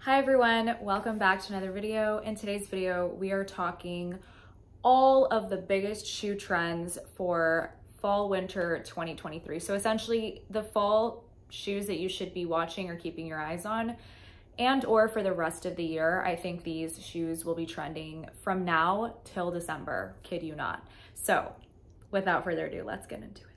Hi everyone, welcome back to another video. In today's video, we are talking all of the biggest shoe trends for fall winter 2023. So essentially the fall shoes that you should be watching or keeping your eyes on, and or for the rest of the year. I think these shoes will be trending from now till December, kid you not. So without further ado, let's get into it.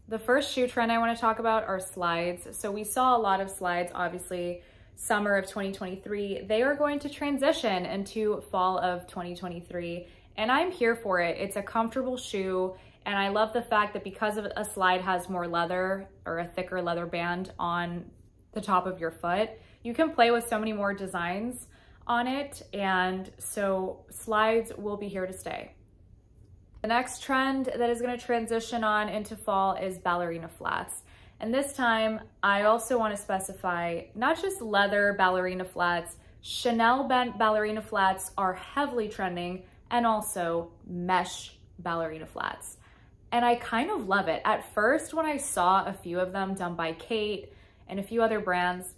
The first shoe trend I want to talk about are slides. So we saw a lot of slides, obviously, summer of 2023. They are going to transition into fall of 2023, and I'm here for it. It's a comfortable shoe, and I love the fact that because of a slide has more leather or a thicker leather band on the top of your foot, you can play with so many more designs on it, and so slides will be here to stay. The next trend that is going to transition on into fall is ballerina flats. And this time, I also want to specify not just leather ballerina flats, Chanel ballerina flats are heavily trending, and also mesh ballerina flats. And I kind of love it. At first, when I saw a few of them done by Kate and a few other brands,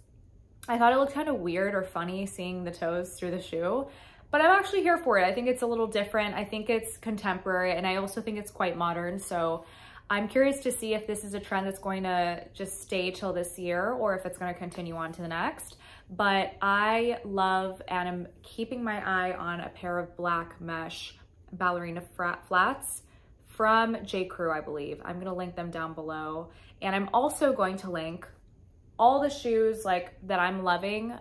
I thought it looked kind of weird or funny seeing the toes through the shoe, but I'm actually here for it. I think it's a little different. I think it's contemporary, and I also think it's quite modern. So I'm curious to see if this is a trend that's going to just stay till this year or if it's going to continue on to the next. But I love, and I'm keeping my eye on a pair of black mesh ballerina flats from J. Crew, I believe. I'm going to link them down below. And I'm also going to link all the shoes that I'm loving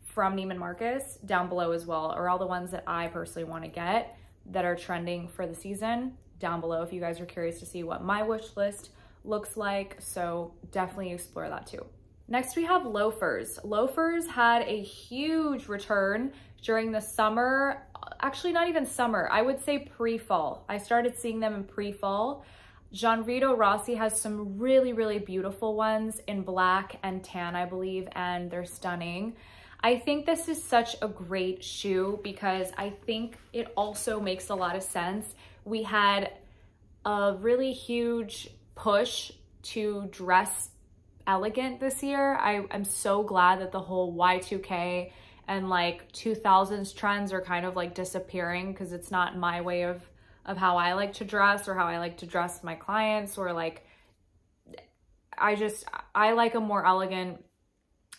from Neiman Marcus down below as well, or all the ones that I personally want to get that are trending for the season down below if you guys are curious to see what my wish list looks like. So definitely explore that too. Next we have loafers. Loafers had a huge return during the summer. Actually, not even summer, I would say pre-fall. I started seeing them in pre-fall. Gianvito Rossi has some really, really beautiful ones in black and tan, I believe, and they're stunning. I think this is such a great shoe because I think it also makes a lot of sense. We had a really huge push to dress elegant this year. I'm so glad that the whole Y2K and 2000s trends are kind of disappearing, because it's not my way of how I like to dress or how I like to dress my clients, or I like a more elegant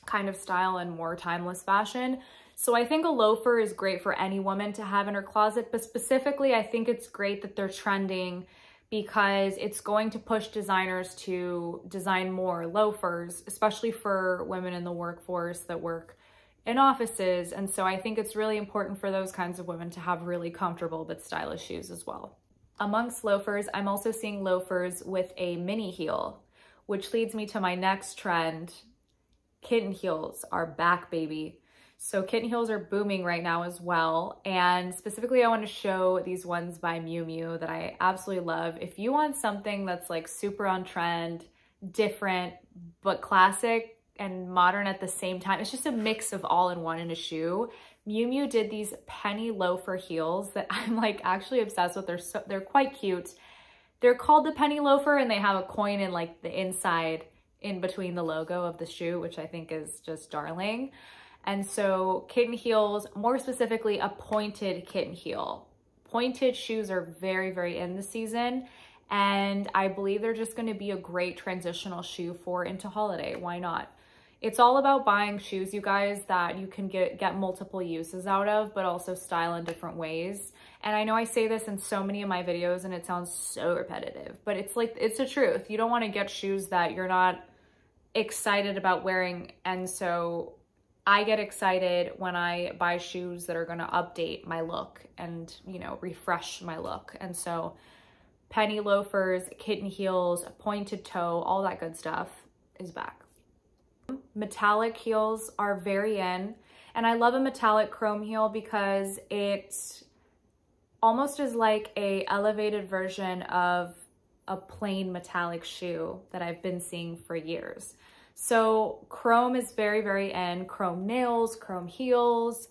kind of style and more timeless fashion. So I think a loafer is great for any woman to have in her closet, but specifically I think it's great that they're trending because it's going to push designers to design more loafers, especially for women in the workforce that work in offices. And so I think it's really important for those kinds of women to have really comfortable but stylish shoes as well. Amongst loafers, I'm also seeing loafers with a mini heel, which leads me to my next trend. Kitten heels are back, baby. So kitten heels are booming right now as well. And specifically, I want to show these ones by Miu Miu that I absolutely love. If you want something that's super on trend, different, but classic and modern at the same time, it's just a mix of all in one in a shoe. Miu Miu did these penny loafer heels that I'm actually obsessed with. They're quite cute. They're called the penny loafer, and they have a coin in the inside in between the logo of the shoe, which I think is just darling. And so kitten heels, more specifically a pointed kitten heel. Pointed shoes are very, very in the season, and I believe they're just going to be a great transitional shoe for into holiday. Why not? It's all about buying shoes, you guys, that you can get multiple uses out of, but also style in different ways. And I know I say this in so many of my videos and it sounds so repetitive, but it's the truth. You don't want to get shoes that you're not excited about wearing, and so I get excited when I buy shoes that are going to update my look and, refresh my look. And so penny loafers, kitten heels, pointed toe, all that good stuff is back. Metallic heels are very in, and I love a metallic chrome heel because it almost is like a elevated version of a plain metallic shoe that I've been seeing for years. So chrome is very, very in. Chrome nails, chrome heels,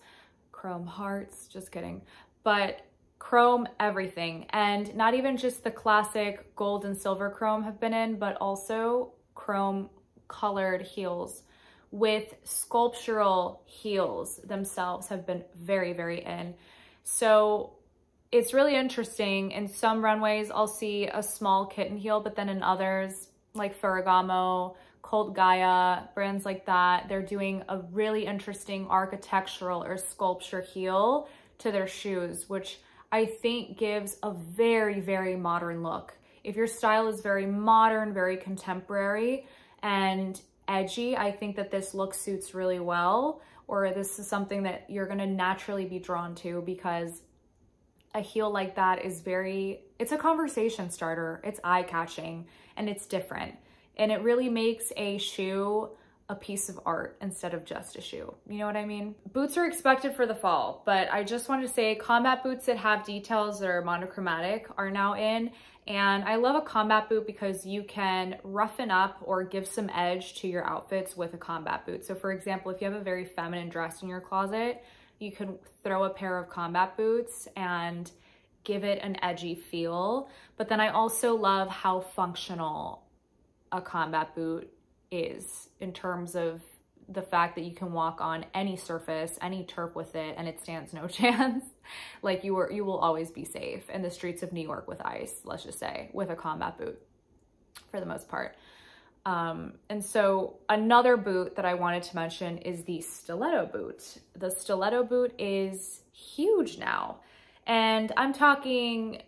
chrome hearts, just kidding. But chrome everything. And not even just the classic gold and silver chrome have been in, but also chrome colored heels with sculptural heels themselves have been very, very in. So it's really interesting. In some runways, I'll see a small kitten heel, but then in others, like Ferragamo, Cult Gaia, brands like that, they're doing a really interesting architectural or sculpture heel to their shoes, which I think gives a very, very modern look. If your style is very modern, very contemporary and edgy, I think that this look suits really well, or this is something that you're gonna naturally be drawn to, because a heel like that is it's a conversation starter, it's eye-catching, and it's different. And it really makes a shoe a piece of art instead of just a shoe. You know what I mean? Boots are expected for the fall, but I just wanted to say combat boots that have details that are monochromatic are now in. And I love a combat boot because you can roughen up or give some edge to your outfits with a combat boot. So for example, if you have a very feminine dress in your closet, you can throw a pair of combat boots and give it an edgy feel. But then I also love how functional a combat boot is in terms of the fact that you can walk on any surface, any turf with it, and it stands no chance. Like you will always be safe in the streets of New York with ice, let's just say, with a combat boot for the most part. And so another boot that I wanted to mention is the stiletto boot. The stiletto boot is huge now. And I'm talking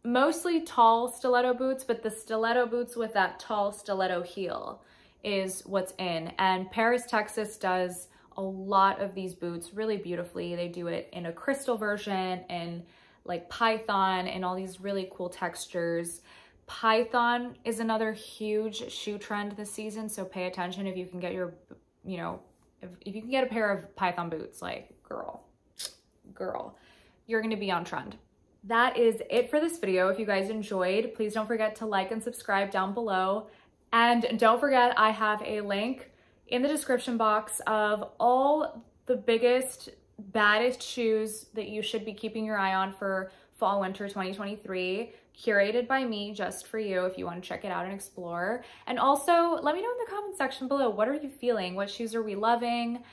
mostly tall stiletto boots, but the stiletto boots with that tall stiletto heel is what's in. And Paris, Texas does a lot of these boots really beautifully. They do it in a crystal version and like python and all these really cool textures. Python is another huge shoe trend this season, so pay attention if you can get your, you know, if you can get a pair of python boots, like girl, you're gonna be on trend. That is it for this video. If you guys enjoyed, please don't forget to like and subscribe down below. And don't forget, I have a link in the description box of all the biggest, baddest shoes that you should be keeping your eye on for fall winter 2023, curated by me just for you if you want to check it out and explore. And also let me know in the comment section below, what are you feeling? What shoes are we loving?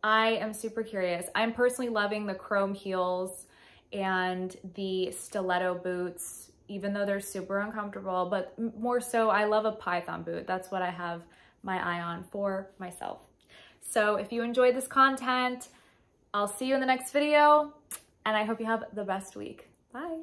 I am super curious. I'm personally loving the chrome heels and the stiletto boots, even though they're super uncomfortable, but more so I love a python boot. That's what I have my eye on for myself. So if you enjoyed this content, I'll see you in the next video, and I hope you have the best week. Bye.